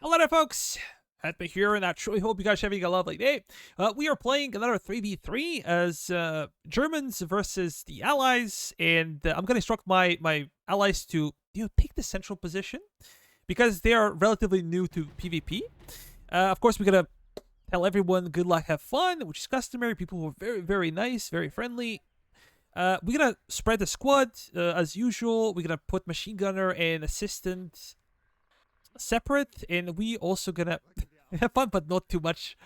Hello there, folks. Happy here, and I truly hope you guys are having a lovely day. We are playing another 3v3 as Germans versus the Allies, and I'm going to instruct my allies to take the central position because they are relatively new to PvP. Of course, we're going to tell everyone good luck, have fun, which is customary. People who are very, very nice, very friendly. We're going to spread the squad as usual. We're going to put machine gunner and assistant separate, and we also gonna have fun but not too much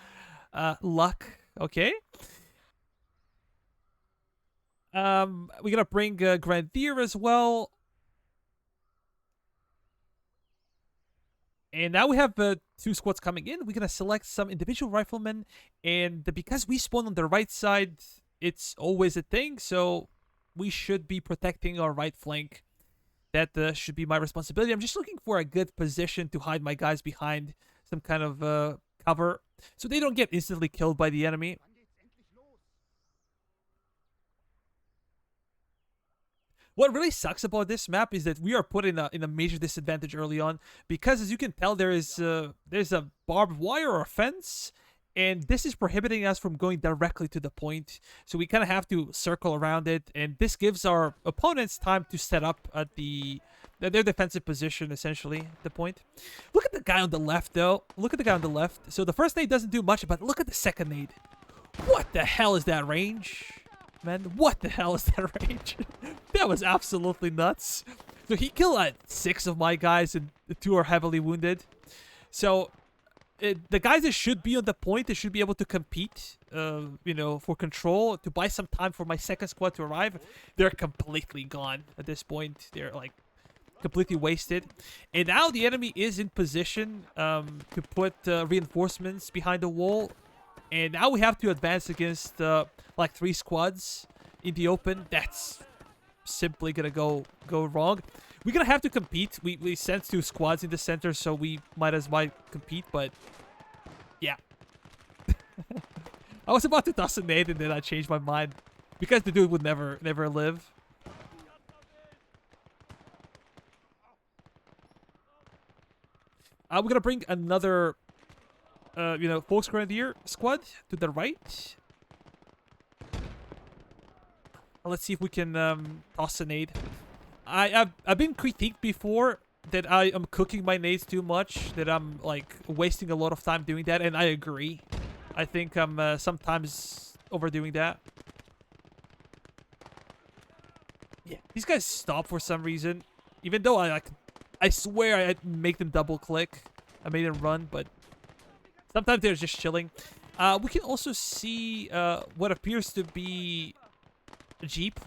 luck. Okay, we're gonna bring Grenadier as well, and now we have two squads coming in. We're gonna select some individual riflemen, and because we spawn on the right side, it's always a thing, so we should be protecting our right flank. That should be my responsibility. I'm just looking for a good position to hide my guys behind, some kind of cover, so they don't get instantly killed by the enemy. What really sucks about this map is that we are put in a major disadvantage early on, because as you can tell, there's a barbed wire or a fence, and this is prohibiting us from going directly to the point. So we kind of have to circle around it, and this gives our opponents time to set up at their defensive position, essentially, the point. Look at the guy on the left, though. Look at the guy on the left. So the first nade doesn't do much, but look at the second nade. What the hell is that range? Man, what the hell is that range? That was absolutely nuts. So he killed 6 of my guys, and the 2 are heavily wounded. So the guys that should be on the point, they should be able to compete, for control, to buy some time for my second squad to arrive. They're completely gone at this point. They're like completely wasted. And now the enemy is in position to put reinforcements behind the wall. And now we have to advance against like 3 squads in the open. That's simply gonna go wrong. We're gonna have to compete. We sent 2 squads in the center, so we might as well compete, but yeah. I was about to toss a nade, and then I changed my mind because the dude would never live. We're gonna bring another Volks Grenadier squad to the right. Let's see if we can toss a nade. I've been critiqued before that I am cooking my nades too much, that I'm like wasting a lot of time doing that, and I agree. I think I'm sometimes overdoing that. Yeah, these guys stop for some reason, even though I swear I make them double click. I made them run, but sometimes they're just chilling. We can also see what appears to be a jeep.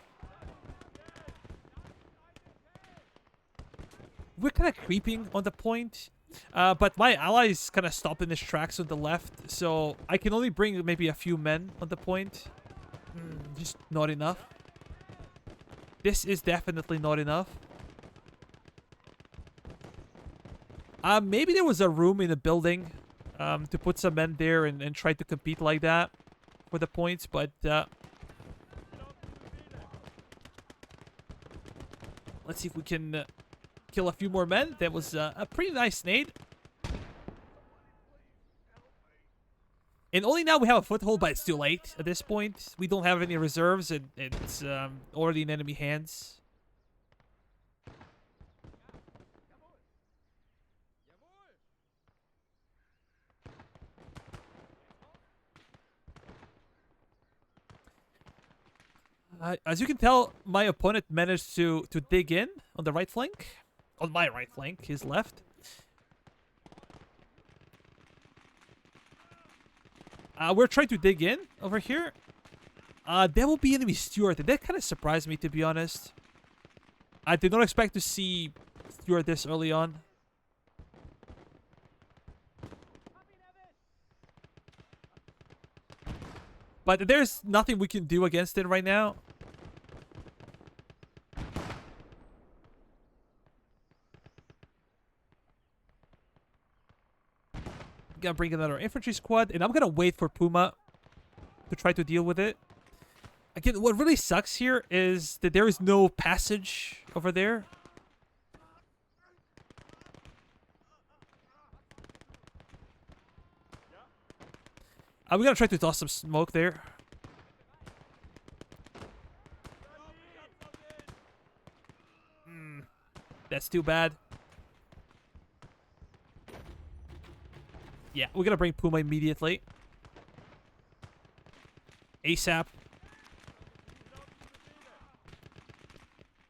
We're kind of creeping on the point, but my allies kind of stop in his tracks on the left, so I can only bring maybe a few men on the point. Just not enough. This is definitely not enough. Maybe there was a room in the building to put some men there and try to compete like that for the points, but let's see if we can kill a few more men. That was a pretty nice nade. And only now we have a foothold, but it's too late at this point. We don't have any reserves, and it's already in enemy hands. As you can tell, my opponent managed to dig in on the right flank. On my right flank, his left. We're trying to dig in over here. There will be enemy Stuart. That kind of surprised me, to be honest. I did not expect to see Stuart this early on. But there's nothing we can do against it right now. Gonna bring another infantry squad, and I'm gonna wait for Puma to try to deal with it. Again, what really sucks here is that there is no passage over there. We're gonna try to toss some smoke there. That's too bad. Yeah, we're gonna bring Puma immediately. ASAP.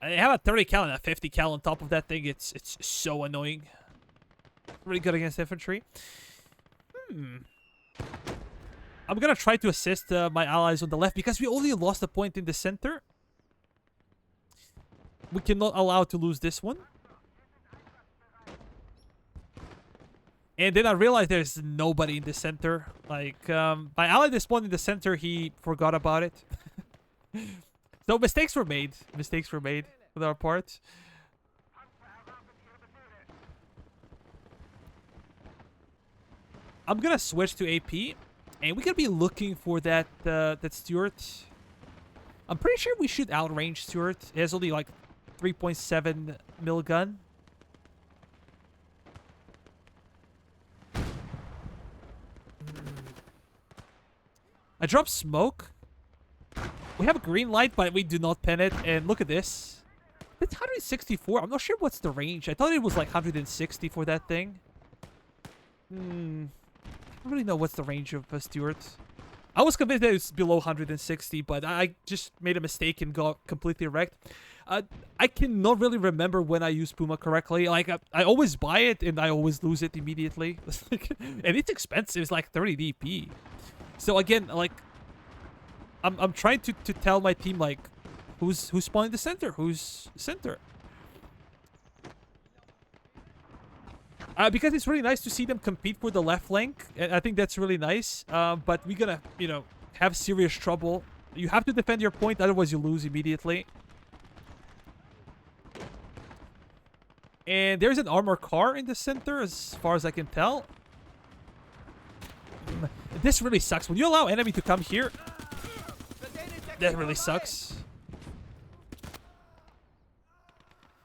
I have a 30 cal and a 50 cal on top of that thing. It's so annoying. Really good against infantry. I'm gonna try to assist my allies on the left because we only lost a point in the center. We cannot allow to lose this one. And then I realized there's nobody in the center. Like, my ally that spawned in the center, he forgot about it. So mistakes were made. Mistakes were made with our part. I'm gonna switch to AP. And we're gonna be looking for that Stuart. I'm pretty sure we should outrange Stuart. It has only like 3.7 mil gun. I dropped smoke. We have a green light, but we do not pin it. And look at this. It's 164. I'm not sure what's the range. I thought it was like 160 for that thing. I don't really know what's the range of Stuart. I was convinced that it's below 160, but I just made a mistake and got completely wrecked. I cannot really remember when I used Puma correctly. Like, I always buy it and I always lose it immediately. And it's expensive. It's like 30 DP. So again, like, I'm trying to tell my team, like, who's spawning the center, who's center. Because it's really nice to see them compete for the left flank, and I think that's really nice. But we're gonna, you know, have serious trouble. You have to defend your point, otherwise you lose immediately. And there's an armor car in the center, as far as I can tell. This really sucks. When you allow enemy to come here, that really sucks.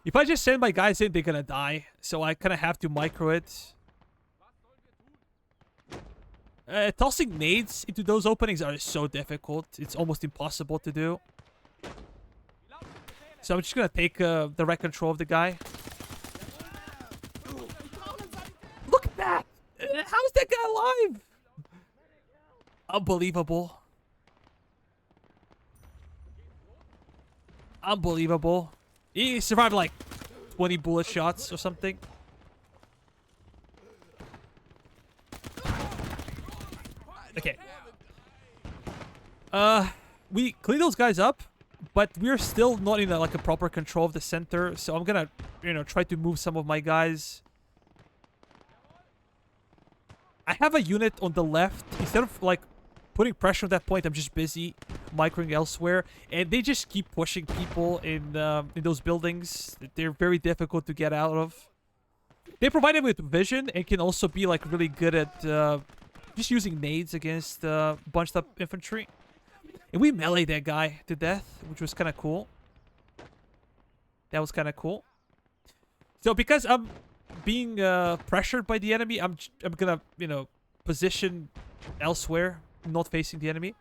If I just send my guys in, they're gonna die. So I kind of have to micro it. Tossing nades into those openings are so difficult. It's almost impossible to do. So I'm just gonna take direct control of the guy. Look at that! How is that guy alive? Unbelievable. Unbelievable. He survived like 20 bullet shots or something. Okay. We clean those guys up, but we're still not in like a proper control of the center. So I'm gonna, you know, try to move some of my guys. I have a unit on the left. Instead of like putting pressure on that point, I'm just busy microing elsewhere, and they just keep pushing people in those buildings. They're very difficult to get out of. They provide them with vision and can also be like really good at just using nades against bunched up infantry. And we melee that guy to death, which was kind of cool. That was kind of cool. So because I'm being pressured by the enemy, I'm gonna, you know, position elsewhere, not facing the enemy.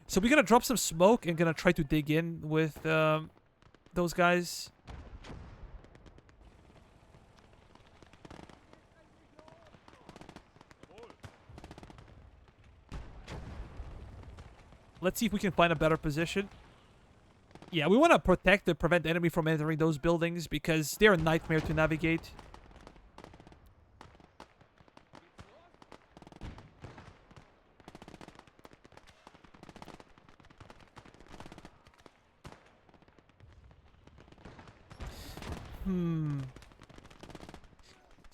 So we're gonna drop some smoke and gonna try to dig in with those guys. Let's see if we can find a better position. Yeah, we want to protect and prevent enemy from entering those buildings because they're a nightmare to navigate.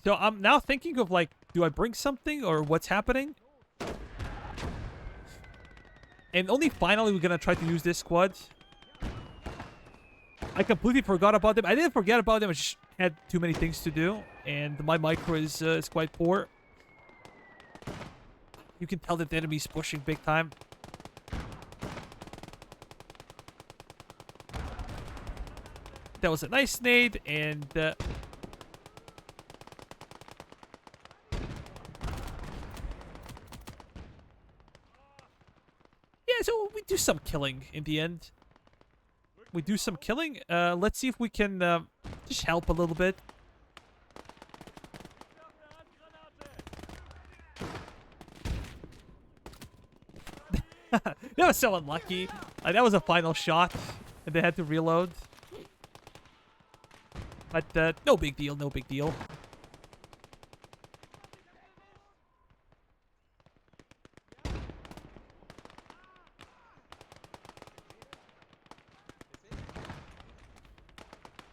So I'm now thinking of like, do I bring something or what's happening? And only finally we're gonna try to use this squad. I completely forgot about them. I didn't forget about them. I just had too many things to do, and my micro is quite poor. You can tell that the enemy's pushing big time. That was a nice nade, and So we do some killing in the end. We do some killing. Let's see if we can just help a little bit. That was so unlucky. That was a final shot, and they had to reload. But no big deal, no big deal.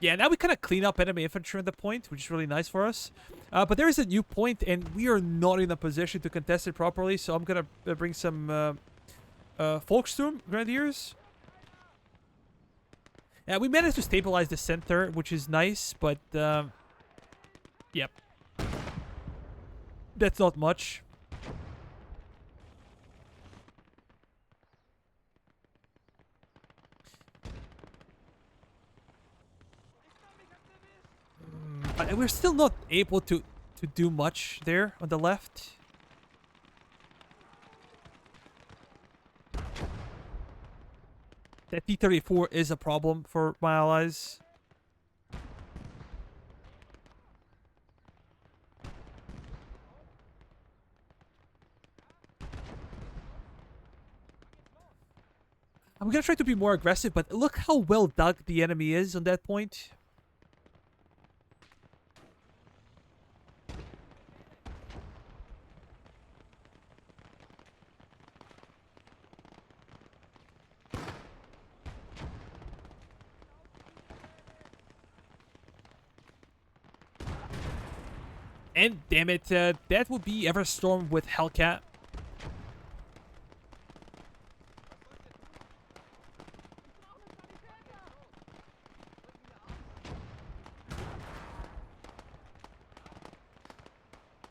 Yeah, now we kind of clean up enemy infantry on the point, which is really nice for us. But there is a new point, and we are not in a position to contest it properly, so I'm going to bring some Volkssturm Grenadiers. Yeah, we managed to stabilize the center, which is nice, but yep. That's not much. But we're still not able to do much there on the left. That T-34 is a problem for my allies. I'm gonna try to be more aggressive, but look how well dug the enemy is on that point. And damn it, that would be Everstorm with Hellcat.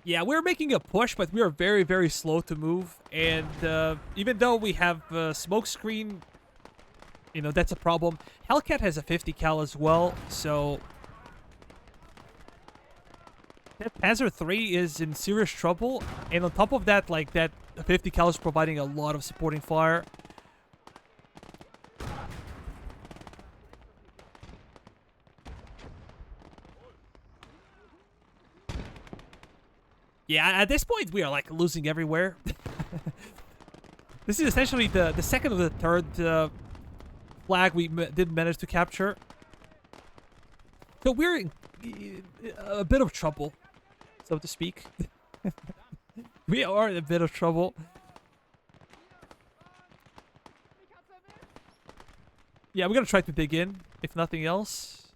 Yeah, we're making a push, but we are very, very slow to move. And even though we have smoke screen, you know, that's a problem. Hellcat has a 50 cal as well, so that Panzer III is in serious trouble, and on top of that, like, that 50 cal is providing a lot of supporting fire. Yeah, at this point, we are, like, losing everywhere. This is essentially the second or the third flag we didn't manage to capture. So we're in a bit of trouble, so to speak. We are in a bit of trouble. Yeah, we're gonna try to dig in, if nothing else.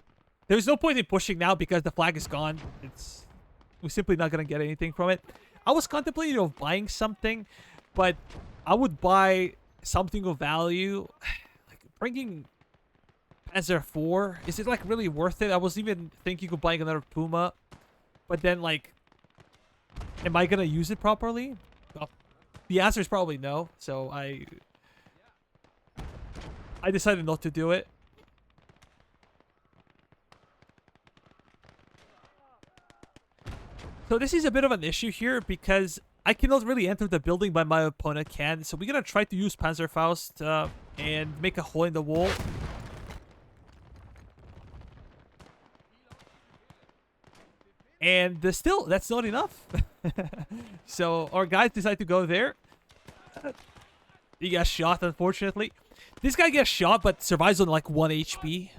There's no point in pushing now because the flag is gone. We're simply not gonna get anything from it. I was contemplating of buying something, but I would buy something of value. Like bringing Panzer IV, is it like really worth it? I was even thinking of buying another Puma, but then like, am I gonna use it properly? Well, the answer is probably no. So I decided not to do it. So this is a bit of an issue here because I cannot really enter the building, but my opponent can. So we're gonna try to use Panzerfaust and make a hole in the wall. And still, that's not enough. So our guys decide to go there. He got shot, unfortunately. This guy gets shot, but survives on like 1 HP.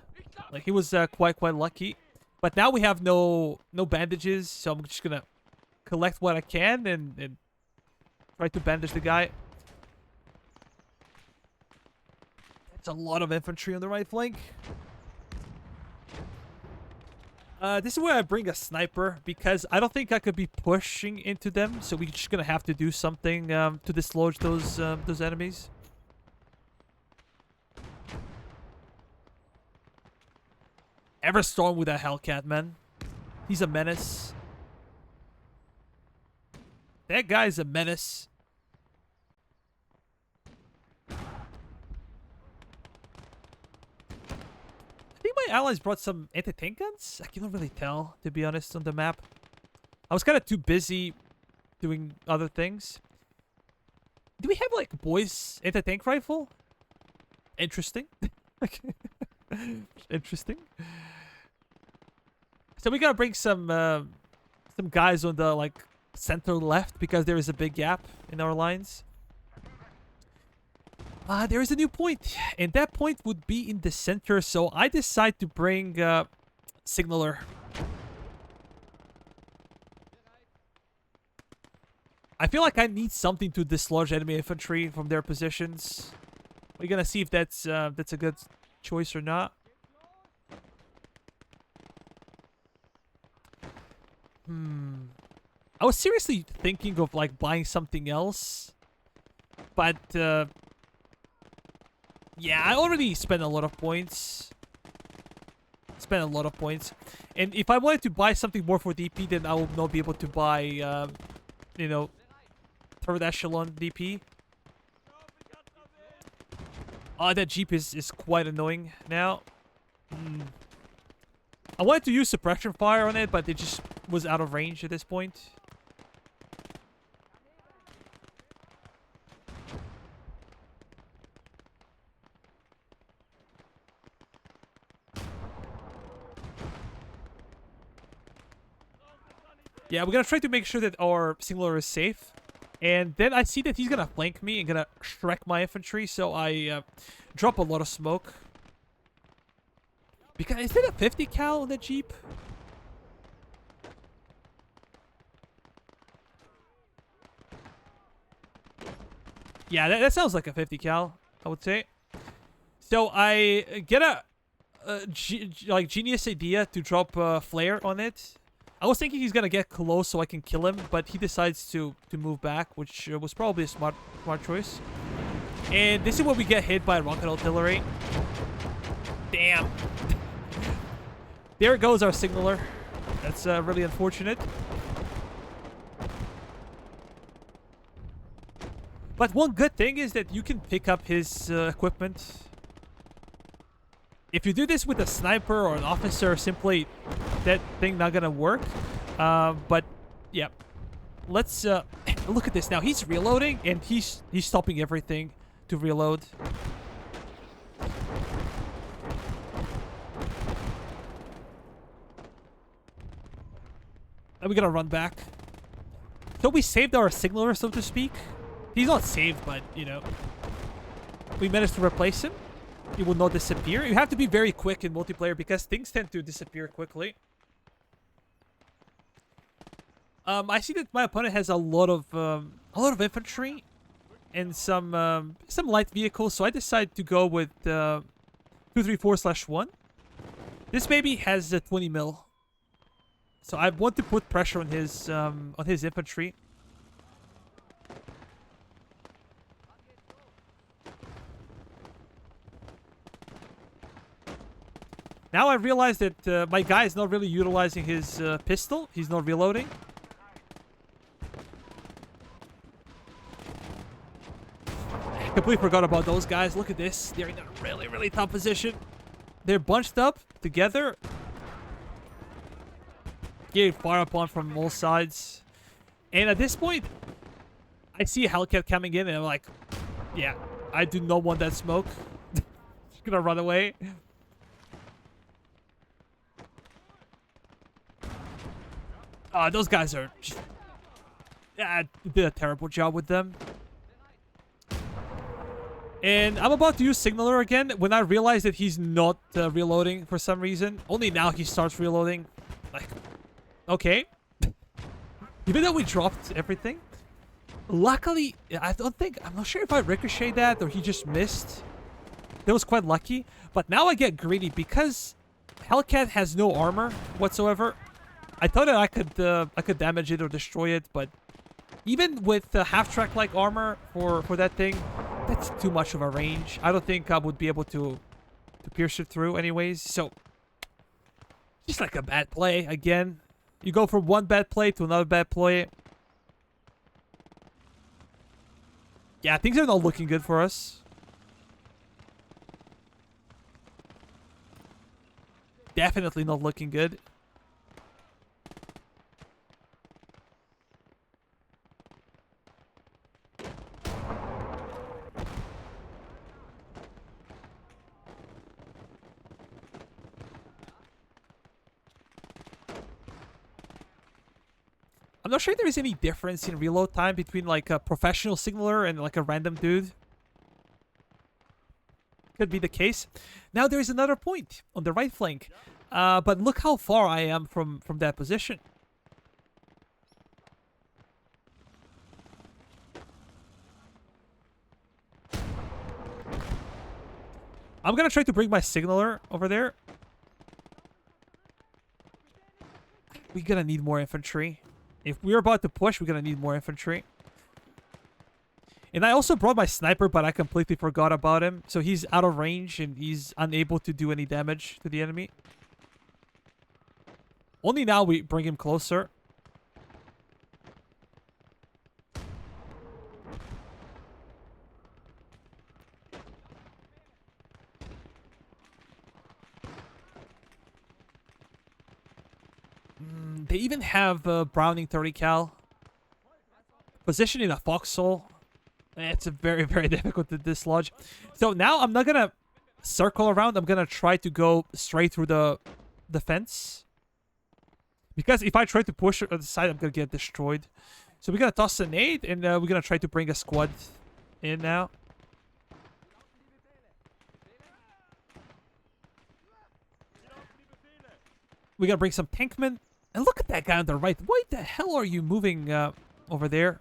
Like he was quite lucky. But now we have no bandages, so I'm just gonna collect what I can and try to bandage the guy. That's a lot of infantry on the right flank. This is where I bring a sniper because I don't think I could be pushing into them, so we're just gonna have to do something to dislodge those enemies. Everstorm with that Hellcat, man. He's a menace. That guy's a menace. I think my allies brought some anti-tank guns? I cannot really tell, to be honest, on the map. I was kind of too busy doing other things. Do we have like boys anti-tank rifle? Interesting. Interesting. So we gotta bring some guys on the like center left because there is a big gap in our lines. There is a new point, and that point would be in the center. So I decide to bring Signaler. I feel like I need something to dislodge enemy infantry from their positions. We're gonna see if that's a good choice or not. I was seriously thinking of like buying something else, but yeah, I already spent a lot of points. And if I wanted to buy something more for DP, then I will not be able to buy, you know, third echelon DP. Oh, that Jeep is quite annoying now. I wanted to use suppression fire on it, but it just was out of range at this point. Yeah, we're gonna try to make sure that our Signaler is safe. And then I see that he's gonna flank me and gonna Shrek my infantry, so I drop a lot of smoke. Because is it a 50 cal on the Jeep? Yeah, that sounds like a 50 cal, I would say. So I get a genius idea to drop a flare on it. I was thinking he's gonna get close so I can kill him, but he decides to move back, which was probably a smart choice. And this is where we get hit by rocket artillery. Damn. There goes our Signaler. That's really unfortunate. But one good thing is that you can pick up his equipment. If you do this with a sniper or an officer, simply that thing not gonna work. But yeah, let's look at this now. He's reloading and he's stopping everything to reload. And we gotta run back. So we saved our Signaler, so to speak. He's not saved, but you know, we managed to replace him. He will not disappear. You have to be very quick in multiplayer because things tend to disappear quickly. I see that my opponent has a lot of infantry and some light vehicles, so I decide to go with 234/1. This maybe has a 20 mil, so I want to put pressure on his infantry. Now I realize that my guy is not really utilizing his pistol. He's not reloading. I completely forgot about those guys. Look at this. They're in a really, really tough position. They're bunched up together. Getting fired upon from all sides. And at this point, I see a Hellcat coming in and I'm like, yeah, I do not want that smoke. Just gonna run away. Those guys are just... Yeah, I did a terrible job with them. And I'm about to use Signaler again when I realize that he's not reloading for some reason. Only now he starts reloading. Like, okay. Even though we dropped everything. Luckily, I'm not sure if I ricocheted that or he just missed. That was quite lucky. But now I get greedy because Hellcat has no armor whatsoever. I thought that I could damage it or destroy it, but even with the half-track like armor for that thing, that's too much of a range. I don't think I would be able to pierce it through anyways. So just like a bad play again. You go from one bad play to another bad play. Yeah, things are not looking good for us. Definitely not looking good. I'm not sure if there is any difference in reload time between like a professional signaler and like a random dude. Could be the case. Now there is another point on the right flank. But look how far I am from that position. I'm gonna try to bring my signaler over there. We're gonna need more infantry. If we're about to push, we're gonna need more infantry. And I also brought my sniper, but I completely forgot about him. So he's out of range and he's unable to do any damage to the enemy. Only now we bring him closer. They even have Browning 30 cal. Position in a foxhole. It's very, very difficult to dislodge. So now I'm not going to circle around. I'm going to try to go straight through the fence. Because if I try to push on the side, I'm going to get destroyed. So we're going to toss a nade and we're going to try to bring a squad in now. We got to bring some tankmen. And look at that guy on the right. Why the hell are you moving over there?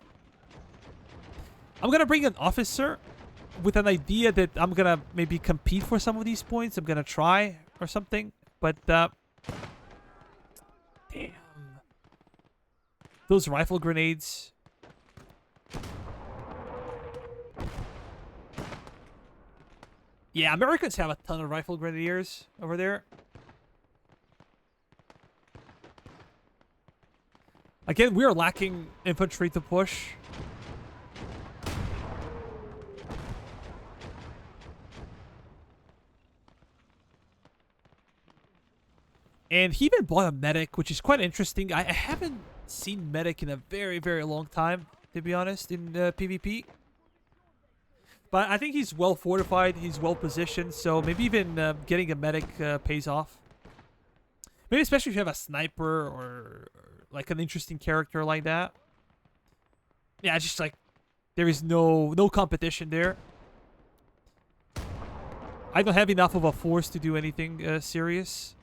I'm going to bring an officer with an idea that I'm going to maybe compete for some of these points. I'm going to try or something. But, damn. Those rifle grenades. Yeah, Americans have a ton of rifle grenadiers over there. Again, we are lacking infantry to push. And he even bought a medic, which is quite interesting. I haven't seen medic in a very, very long time, to be honest, in PvP. But I think he's well fortified. He's well positioned. So maybe even getting a medic pays off. Maybe especially if you have a sniper or like an interesting character like that. Yeah, it's just like there is no competition there. I don't have enough of a force to do anything serious.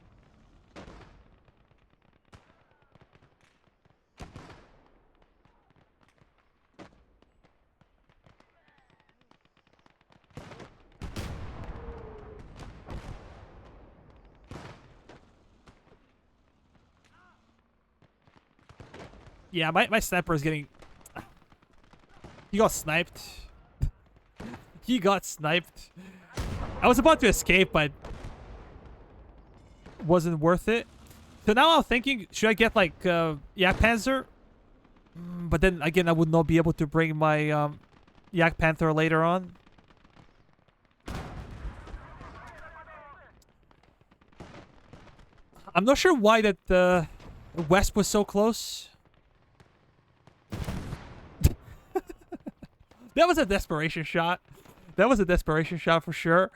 Yeah, my sniper is getting... He got sniped. He got sniped. I was about to escape, but... wasn't worth it. So now I'm thinking, should I get like Yak Panzer? But then again, I would not be able to bring my Yak Panther later on. I'm not sure why that West was so close. That was a desperation shot. That was a desperation shot for sure.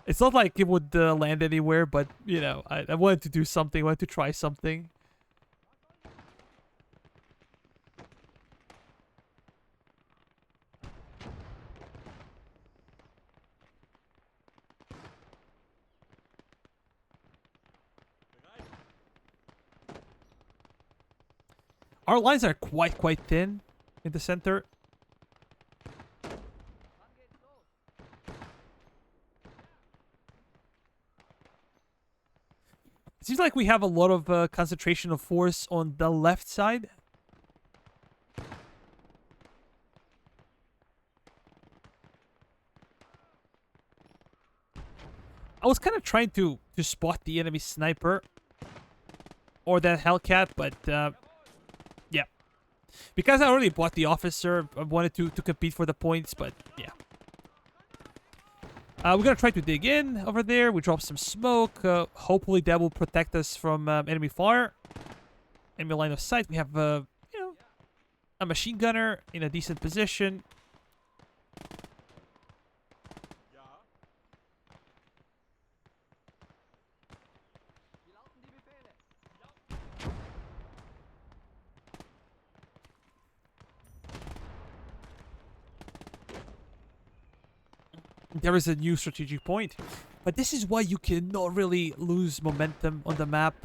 It's not like it would land anywhere, but, you know, I wanted to do something. I wanted to try something. Our lines are quite thin in the center. It seems like we have a lot of concentration of force on the left side. I was kind of trying to spot the enemy sniper. Or that Hellcat, but yeah. Because I already bought the officer, I wanted to compete for the points, but yeah. We're going to try to dig in over there. We drop some smoke. Hopefully that will protect us from enemy fire. Enemy line of sight. We have, you know, a machine gunner in a decent position. there is a new strategic point. But this is why you cannot really lose momentum on the map.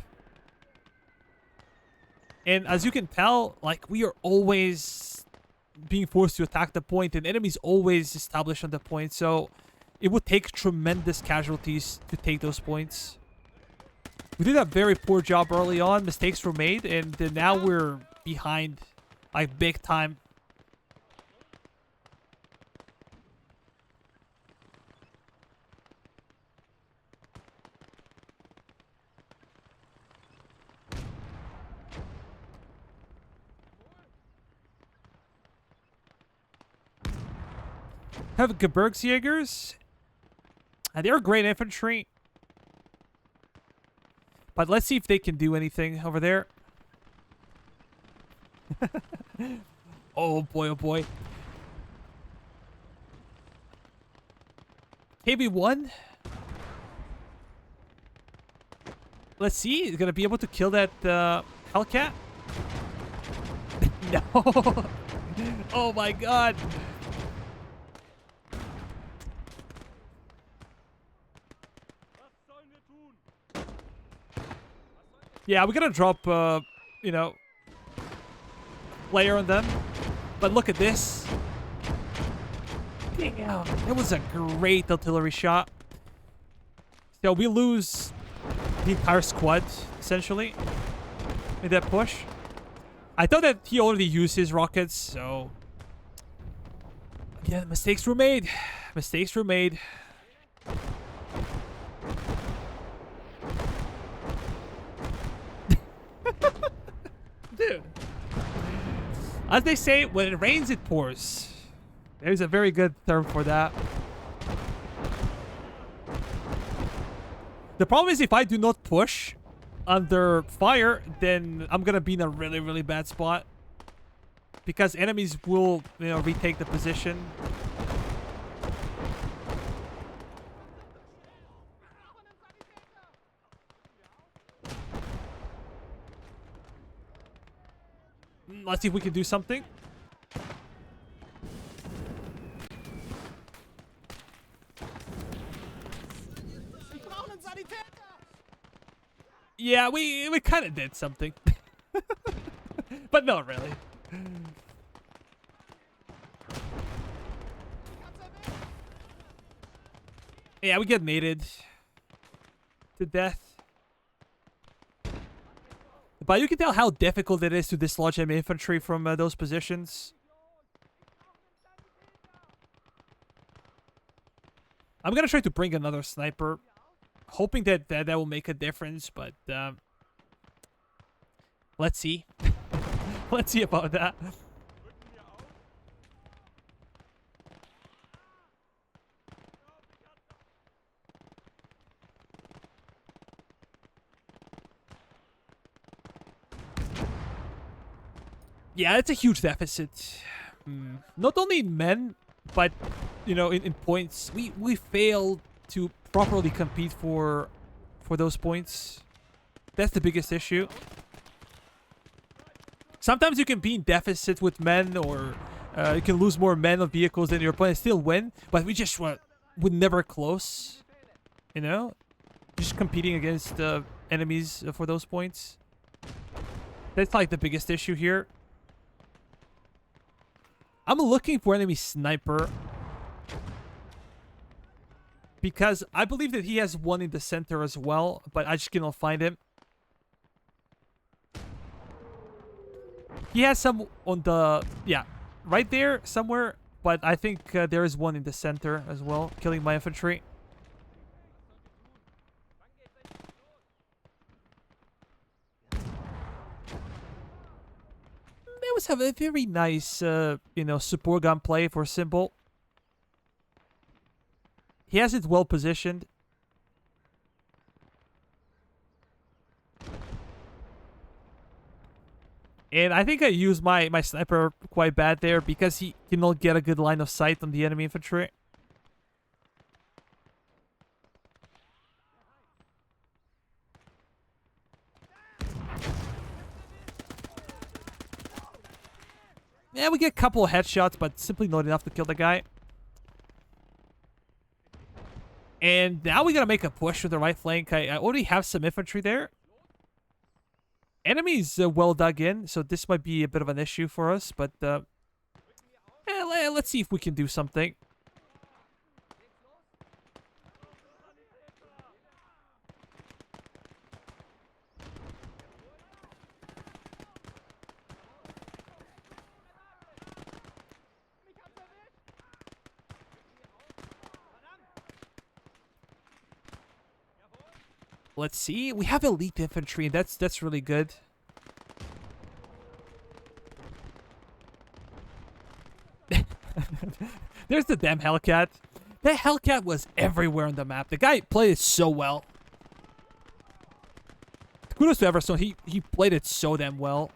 And as you can tell, like, we are always being forced to attack the point, and enemies always established on the point, so it would take tremendous casualties to take those points. We did a very poor job early on, mistakes were made, and then now we're behind, like, big time. Have Gebirgsjägers, and they're great infantry. But let's see if they can do anything over there. Oh boy, oh boy. KB1. Let's see, he's gonna be able to kill that Hellcat. No. Oh my god. Yeah, we're gonna drop, you know, layer on them. But look at this. Damn, that was a great artillery shot. So we lose the entire squad, essentially, in that push. I thought that he already used his rockets, so... Yeah, mistakes were made. Mistakes were made. Dude. As they say, when it rains, it pours. There's a very good term for that. The problem is if I do not push under fire, then I'm gonna be in a really, really bad spot. Because enemies will, you know, retake the position. Let's see if we can do something. Yeah, we kind of did something. But not really. Yeah, we get mated to death. But you can tell how difficult it is to dislodge enemy infantry from those positions. I'm gonna try to bring another sniper, hoping that that will make a difference, but let's see. Let's see about that. Yeah, it's a huge deficit. Not only in men, but, you know, in points. We failed to properly compete for those points. That's the biggest issue. Sometimes you can be in deficit with men, or you can lose more men or vehicles than your opponent, still win, but we just were never close. You know? Just competing against enemies for those points. That's like the biggest issue here. I'm looking for enemy sniper, because I believe that he has one in the center as well, but I just cannot find him. He has some on the... yeah, right there somewhere, but I think there is one in the center as well, killing my infantry. They always have a very nice, you know, support gun play for Symbol. He has it well positioned. And I think I used my sniper quite bad there, because he cannot get a good line of sight on the enemy infantry. Yeah, we get a couple of headshots, but simply not enough to kill the guy. And now we gotta make a push with the right flank. I already have some infantry there. Enemy's well dug in, so this might be a bit of an issue for us. But let's see if we can do something. Let's see. We have elite infantry, and that's really good. There's the damn Hellcat. That Hellcat was everywhere on the map. The guy played it so well. Kudos to Everstone. He played it so damn well.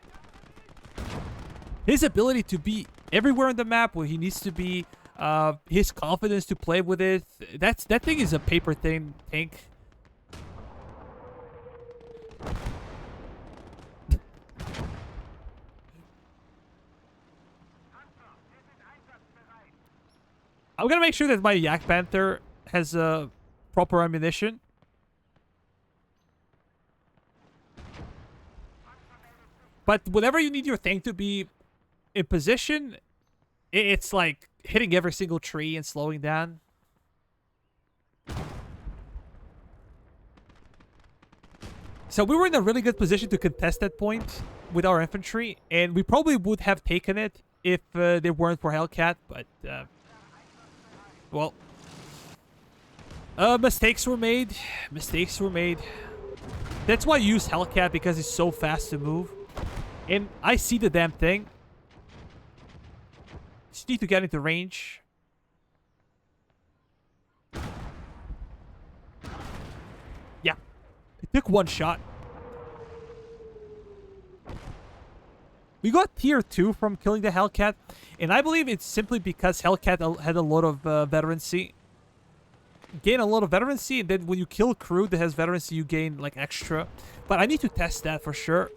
His ability to be everywhere on the map where he needs to be, his confidence to play with it. That thing is a paper tank. I'm gonna make sure that my Yak Panther has proper ammunition. But whenever you need your tank to be in position, it's like hitting every single tree and slowing down. So we were in a really good position to contest that point with our infantry, and we probably would have taken it if they weren't for Hellcat, but well, mistakes were made. Mistakes were made. That's why I use Hellcat, because it's so fast to move. And I see the damn thing. Just need to get into range. Yeah. It took one shot. We got tier 2 from killing the Hellcat, and I believe it's simply because Hellcat had a lot of veterancy. Gain a lot of veterancy, and then when you kill crew that has veterancy, you gain like extra. But I need to test that for sure.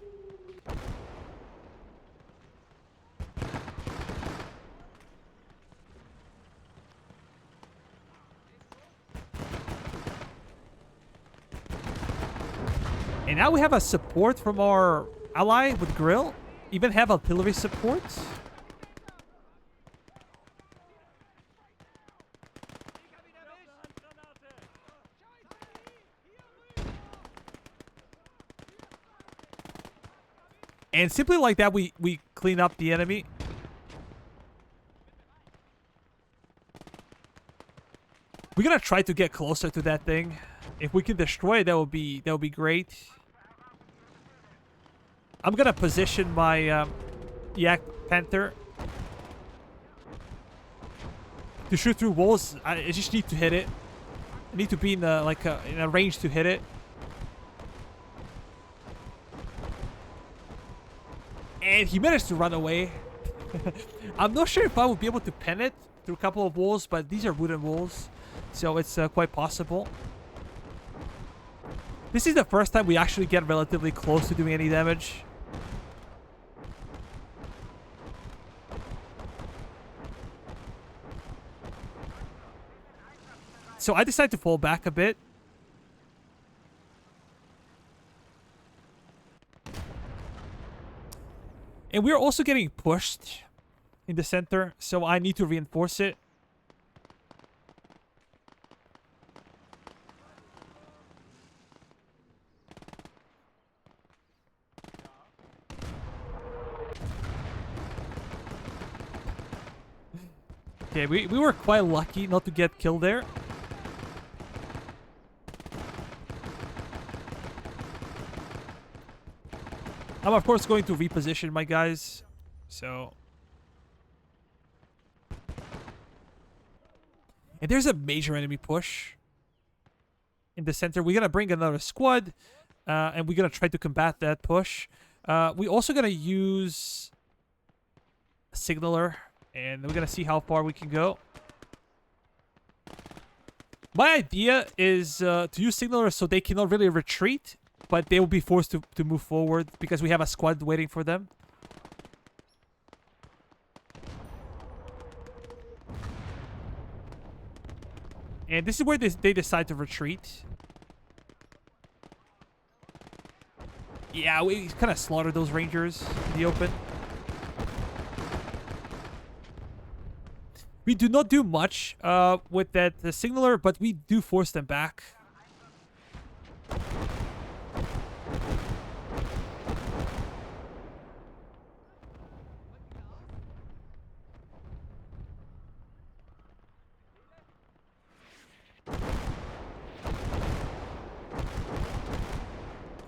And now we have a support from our ally with Grill. Even have artillery support. And simply like that, we clean up the enemy. We're gonna try to get closer to that thing. If we can destroy it, that would be great. I'm gonna position my Yak Panther to shoot through walls. I just need to hit it. I need to be in a range to hit it. And he managed to run away. I'm not sure if I would be able to pen it through a couple of walls, but these are wooden walls, so it's quite possible. This is the first time we actually get relatively close to doing any damage. So I decided to fall back a bit. And we're also getting pushed in the center, so I need to reinforce it. Okay, we were quite lucky not to get killed there. I'm of course going to reposition my guys, so... And there's a major enemy push in the center. We're gonna bring another squad, and we're gonna try to combat that push. We're also gonna use a signaler, and we're gonna see how far we can go. My idea is to use signalers so they cannot really retreat, but they will be forced to move forward because we have a squad waiting for them. And this is where they decide to retreat. Yeah, we kind of slaughtered those rangers in the open. We do not do much with that signaler, but we do force them back.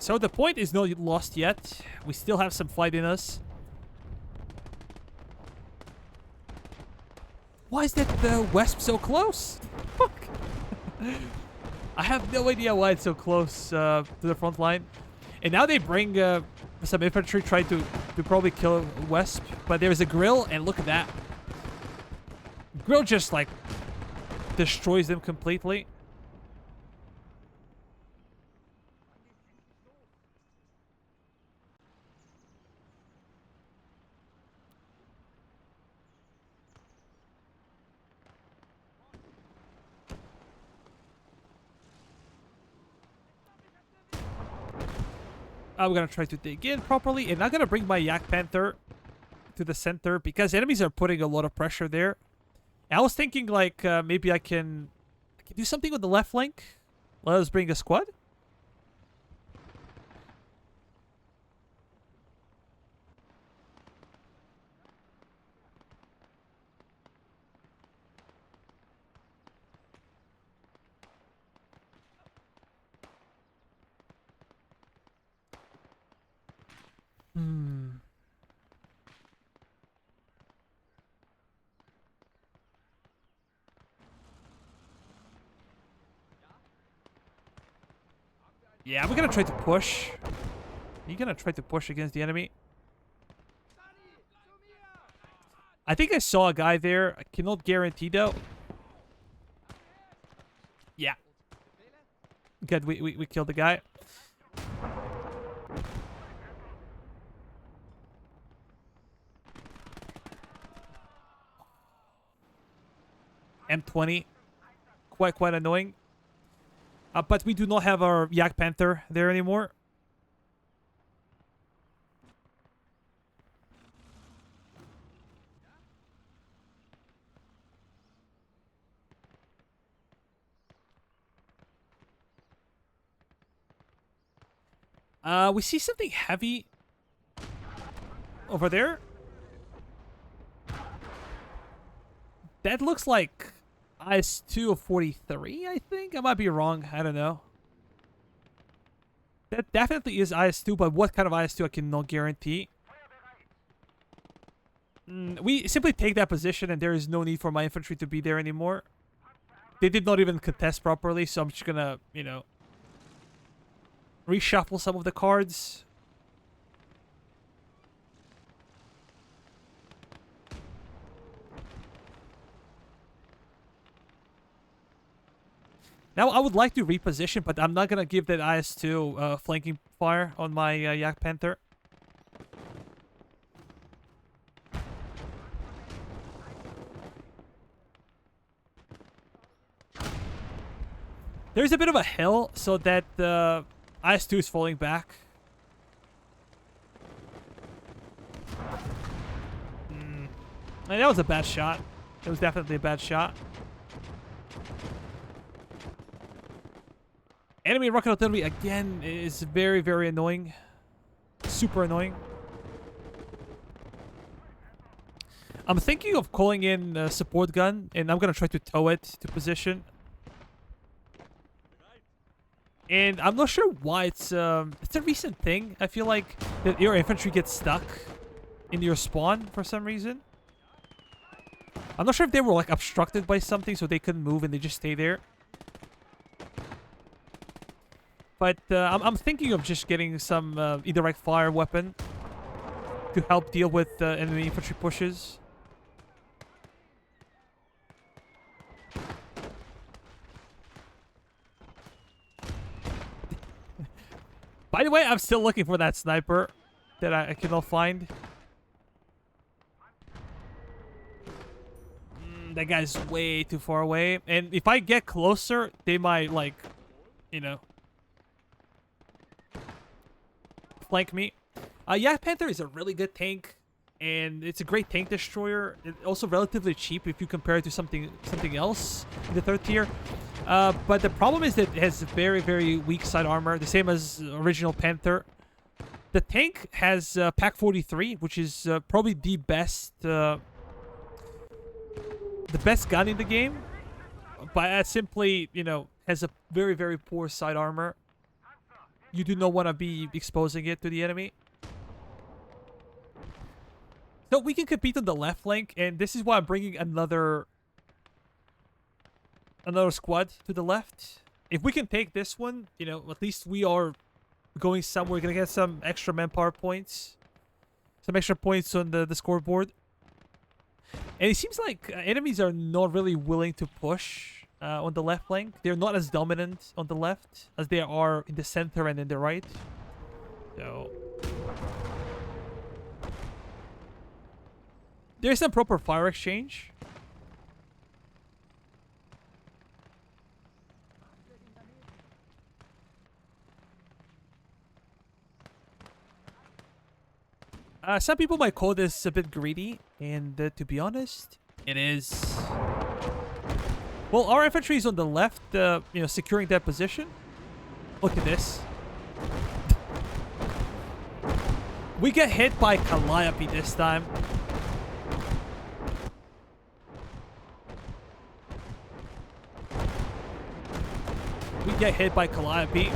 So the point is not lost yet. We still have some fight in us. Why is that Wesp so close? Fuck. I have no idea why it's so close to the front line. And now they bring some infantry trying to probably kill Wesp. But there's a grill, and look at that. Grill just, like, destroys them completely. I'm gonna try to dig in properly, and I'm gonna bring my Yak Panther to the center because enemies are putting a lot of pressure there. I was thinking like maybe I can do something with the left flank. Let us bring a squad. Yeah, we're gonna try to push. You're gonna try to push against the enemy. I think I saw a guy there. I cannot guarantee though. Yeah. Good, we killed the guy. M20. Quite annoying. But we do not have our Yak Panther there anymore. We see something heavy over there. That looks like IS-2 of 43, I think? I might be wrong. I don't know. That definitely is IS-2, but what kind of IS-2 I cannot guarantee. We simply take that position, and there is no need for my infantry to be there anymore. They did not even contest properly, so I'm just gonna, you know, reshuffle some of the cards. Now, I would like to reposition, but I'm not going to give that IS-2 flanking fire on my Yak Panther. There's a bit of a hill, so that the IS-2 is falling back. And that was a bad shot. It was definitely a bad shot. Enemy rocket artillery again is very annoying. Super annoying. I'm thinking of calling in a support gun, and I'm gonna try to tow it to position. And I'm not sure why it's a recent thing. I feel like that your infantry gets stuck in your spawn for some reason. I'm not sure if they were like obstructed by something, so they couldn't move and they just stay there. But I'm thinking of just getting some indirect fire weapon to help deal with enemy infantry pushes. By the way, I'm still looking for that sniper that I cannot find. That guy's way too far away. And if I get closer, they might, like, you know, flank me. Yeah, Panther is a really good tank. And it's a great tank destroyer. It's also relatively cheap if you compare it to something else in the 3rd tier. But the problem is that it has very, very weak side armor. The same as original Panther. The tank has Pack 43, which is probably the best gun in the game. But simply, you know, has a very, very poor side armor. You do not want to be exposing it to the enemy. So we can compete on the left flank, and this is why I'm bringing another squad to the left. If we can take this one, you know, at least we are going somewhere. We're gonna get some extra manpower points, some extra points on the scoreboard. And it seems like enemies are not really willing to push on the left flank. They're not as dominant on the left as they are in the center and in the right. So there's some proper fire exchange. Some people might call this a bit greedy, and to be honest, it is. Well, our infantry is on the left, you know, securing that position. Look at this. We get hit by Calliope this time. We get hit by Calliope.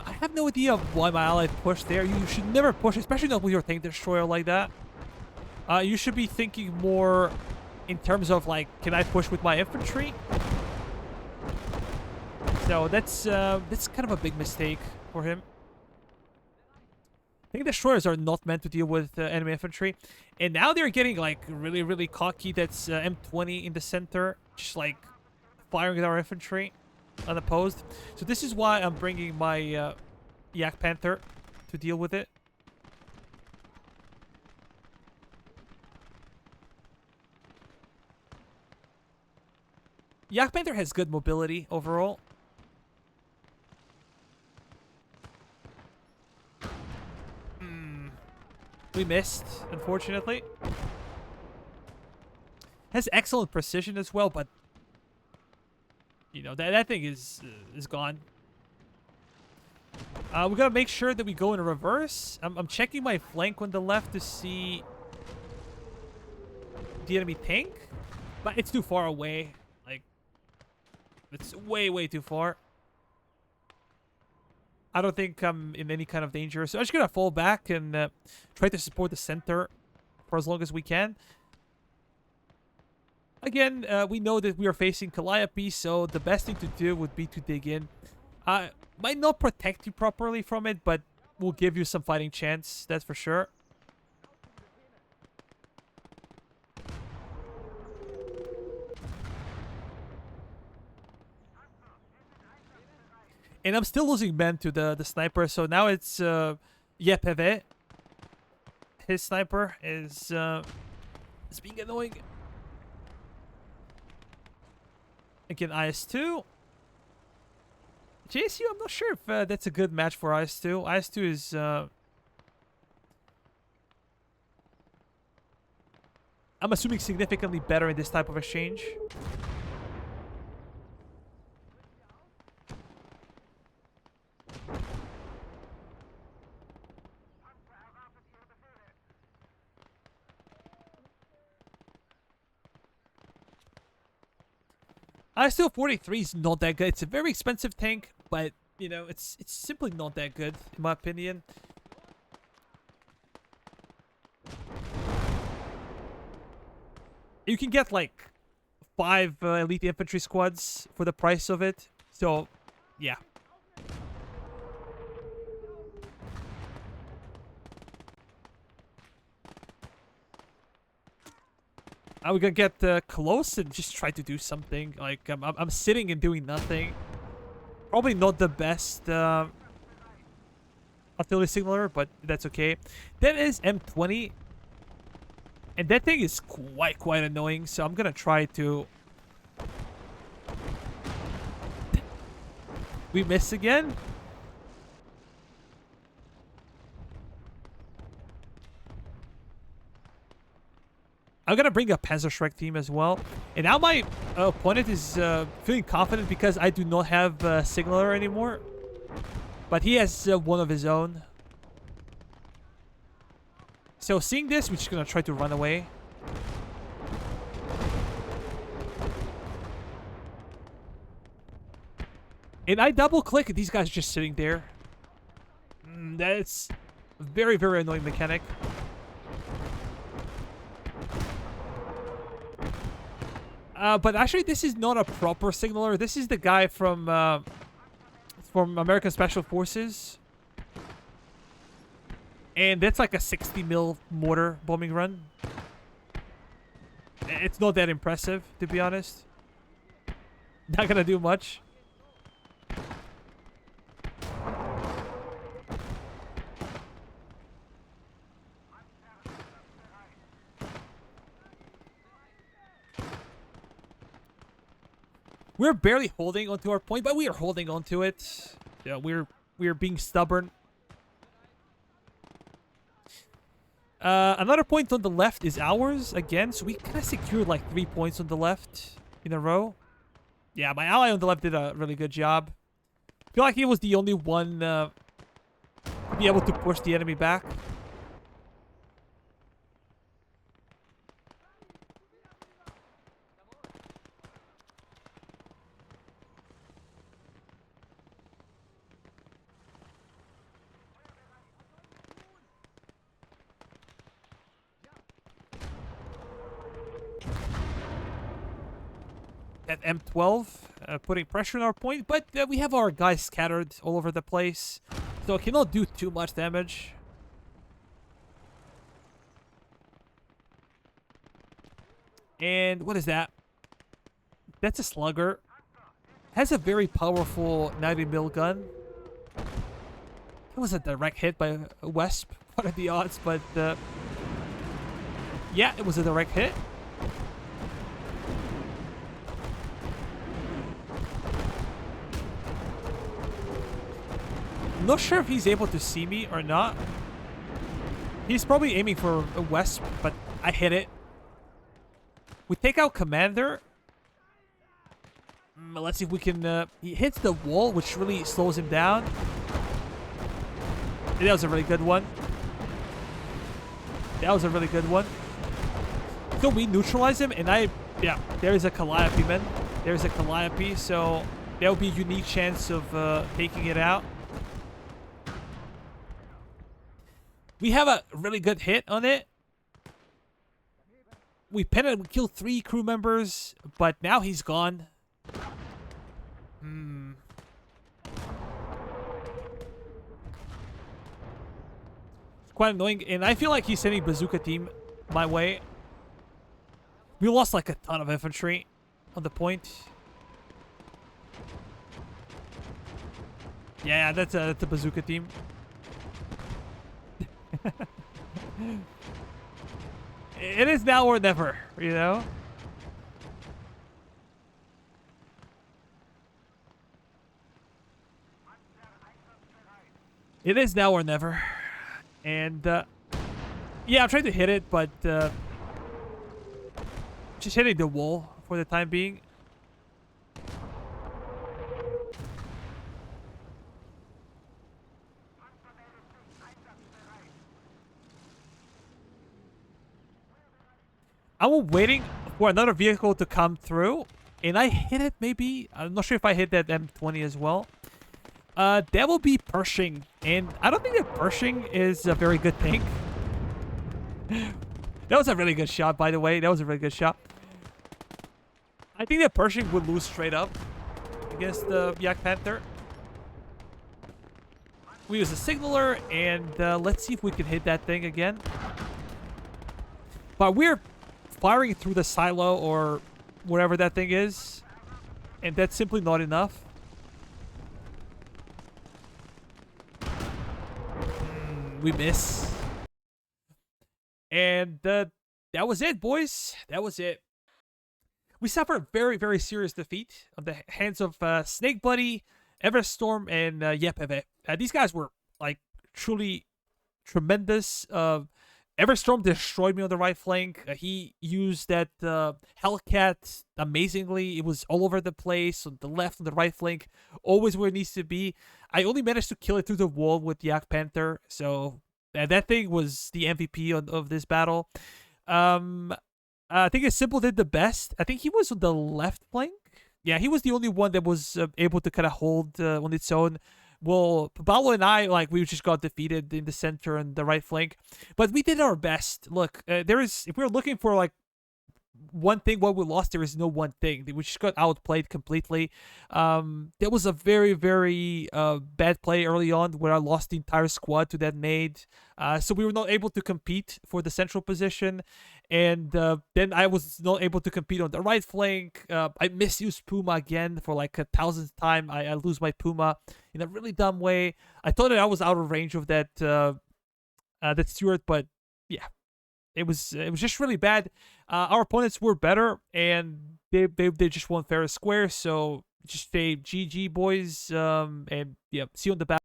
I have no idea why my ally pushed there. You should never push, especially not with your tank destroyer like that. You should be thinking more in terms of, like, can I push with my infantry? So that's kind of a big mistake for him. Tank destroyers are not meant to deal with enemy infantry. And now they're getting, like, really, really cocky. That's M20 in the center, just, like, firing at our infantry unopposed. So this is why I'm bringing my Yak Panther to deal with it. Yak Panther has good mobility overall. We missed, unfortunately. Has excellent precision as well, but you know, that thing is gone. We gotta make sure that we go in reverse. I'm checking my flank on the left to see the enemy tank, but it's too far away. Like, it's way, way too far. I don't think I'm in any kind of danger, so I'm just gonna fall back and try to support the center for as long as we can. Again, we know that we are facing Calliope, so the best thing to do would be to dig in. Might not protect you properly from it, but will give you some fighting chance, that's for sure. And I'm still losing men to the sniper, so now it's Yepeve. His sniper is being annoying. Again, IS-2. JSU, I'm not sure if that's a good match for IS-2. IS-2 is... I'm assuming significantly better in this type of exchange. IS-2 43 is not that good. It's a very expensive tank, but, you know, it's simply not that good, in my opinion. You can get, like, 5 elite infantry squads for the price of it. So, yeah. We're gonna get close and just try to do something. Like, I'm sitting and doing nothing. Probably not the best artillery signaler, but that's okay. That is M20. And that thing is quite annoying, so I'm gonna try to... We miss again? I'm gonna bring a Panzerschreck team as well. And now my opponent is feeling confident because I do not have Signaler anymore. But he has one of his own. So seeing this, we're just gonna try to run away. And I double click, these guys are just sitting there. That's a very annoying mechanic. But actually, this is not a proper signaler. This is the guy from American Special Forces. And that's like a 60 mil mortar bombing run. It's not that impressive, to be honest. Not gonna do much. We're barely holding onto our point, but we are holding onto it. Yeah, we're being stubborn. Another point on the left is ours again, so we kind of secured like 3 points on the left in a row. Yeah, my ally on the left did a really good job. I feel like he was the only one to be able to push the enemy back. At M12, putting pressure on our point, but we have our guys scattered all over the place, so it cannot do too much damage. And what is that? That's a slugger. Has a very powerful 90 mil gun. It was a direct hit by a Wesp. What are the odds? But yeah, it was a direct hit. Not sure if he's able to see me or not. He's probably aiming for a Wesp, but I hit it. We take out Commander. Let's see if we can... he hits the wall, which really slows him down. That was a really good one. That was a really good one. So we neutralize him, and I... Yeah, there is a Calliope, man. There's a Calliope, so there will be a unique chance of taking it out. We have a really good hit on it. We pinned it, we killed 3 crew members, but now he's gone. It's quite annoying, and I feel like he's sending bazooka team my way. We lost like a ton of infantry on the point. Yeah, that's a bazooka team. It is now or never, you know? It is now or never. And, yeah, I'm trying to hit it, but, just hitting the wall for the time being. I'm waiting for another vehicle to come through, and I hit it maybe. I'm not sure if I hit that M20 as well. That will be Pershing, and I don't think that Pershing is a very good thing. That was a really good shot, by the way. That was a really good shot. I think that Pershing would lose straight up against the Yak Panther. We use a signaler, and let's see if we can hit that thing again. But we're firing through the silo or whatever that thing is, and that's simply not enough. we miss. And that was it, boys. That was it. We suffered a very, very serious defeat on the hands of Snake Buddy, Everstorm, and Yepeve. These guys were like truly tremendous. Everstorm destroyed me on the right flank. He used that Hellcat amazingly. It was all over the place, on the left, on the right flank, always where it needs to be. I only managed to kill it through the wall with Yak Panther, so that thing was the MVP of this battle. I think Simple did the best. I think he was on the left flank. Yeah, he was the only one that was able to kind of hold on its own. Well, Pablo and I, like, we just got defeated in the center and the right flank, but we did our best. Look, if we're looking for like one thing what we lost, there is no one thing. We just got outplayed completely. There was a very, very bad play early on where I lost the entire squad to that nade. So we were not able to compete for the central position. And then I was not able to compete on the right flank. I misused Puma again for like 1,000th time. I lose my Puma in a really dumb way. I thought that I was out of range of that Stewart, but yeah. It was just really bad. Our opponents were better, and they just won fair and square. So just say GG, boys. And yeah, see you on the back.